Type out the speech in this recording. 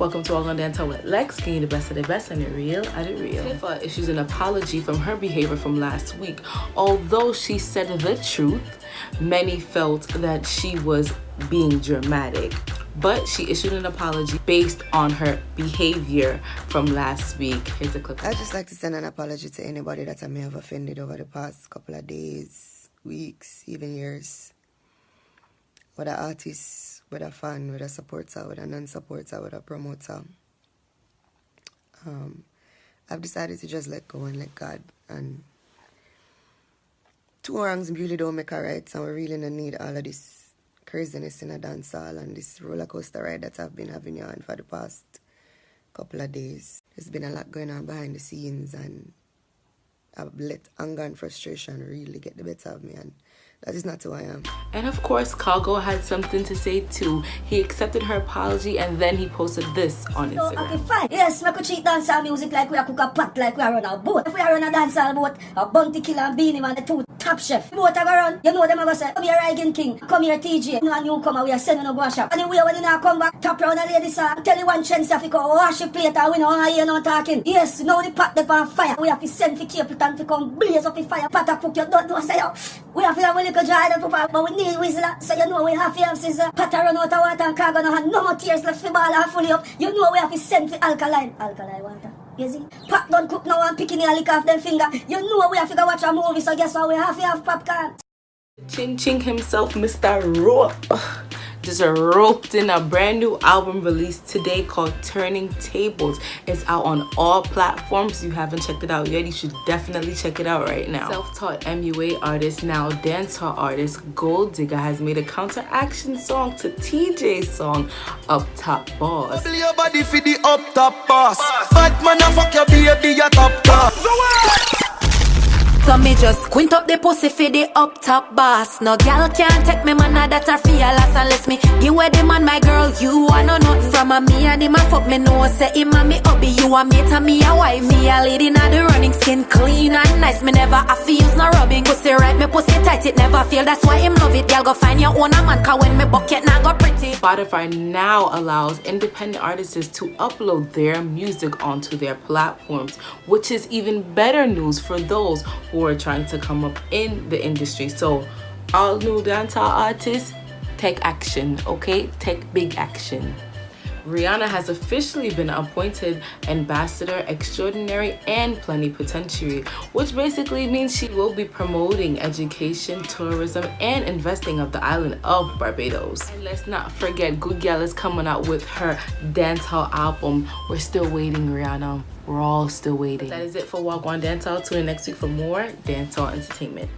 Welcome to All on Dancehall with Lex, getting the best of the best and the real out of real. Tifa issues an apology from her behavior from last week. Although she said the truth, many felt that she was being dramatic. But she issued an apology based on her behavior from last week. Here's a clip. I'd just like to send an apology to anybody that I may have offended over the past couple of days, weeks, even years. Whether artists, whether fan, whether supporter, whether non-supporter, whether promoter. I've decided to just let go and let God. And two wrongs really don't make a right, and we really don't need all of this craziness in a dancehall and this roller coaster ride that I've been having you on for the past couple of days. There's been a lot going on behind the scenes, and I've let anger and frustration really get the better of me, and that is not who I am. And of course, Khago had something to say too. He accepted her apology and then he posted this on Instagram. Okay, fine. Yes, we could treat dancehall music like we are cook a pot, like we are on a boat. If we are on a dancehall boat, a bounty killer and Beanie Man, the two top chef. The boat are going, you know them are going to say, come here Reggae King, come here TJ. You know a newcomer, we are sending a go shop. Anyway, when you now come back, top round a lady song, tell you one trend stuff, you go wash your plate and we don't hear no talking. Yes, now the pot they on fire. We have to send for Capleton to come blaze up the fire. Pot a cook, you don't know, say, we have to have a little dry that papa, but we need whistler, so you know we have to have scissor. Pot a run out of water and Khago no have no more tears left for ball and fully up. You know we have to send for alkaline water. You see? Pot don't cook now and picking the lick off them finger. You know we have to go watch a movie, so guess what? We have to have popcorn. Ching himself, Mr. Rope, just roped in a brand new album released today called Turning Tables. It's out on all platforms. If you haven't checked it out yet, you should definitely check it out right now. Self-taught MUA artist, now dancehall artist Digga has made a counteraction song to TJ's song Up Top Boss. Double your body for the up top boss. Bad man a fuck your baby a top top. So me just squint up the pussy for the up top boss. No gal can't take me man, that are fearless unless me give away the man, my girl. You want no nothing from a me and him a fuck me know say him and me hubby. You a mate and me a wife. Me a lady now the running skin clean and nice. Me never a feel use no rubbing. Pussy right, me pussy tight, it never feel. That's why him love it. Y'all go find your own a man, cause when me bucket now go pretty. Spotify now allows independent artists to upload their music onto their platforms, which is even better news for those who are trying to come up in the industry. So all new dancehall artists, take action, okay? Take big action. Rihanna has officially been appointed Ambassador Extraordinary and Plenipotentiary, which basically means she will be promoting education, tourism, and investing of the island of Barbados. And let's not forget, Good Gal is coming out with her dancehall album. We're still waiting, Rihanna. We're all still waiting. That is it for Gwaan Dancehall. Tune in next week for more dancehall entertainment.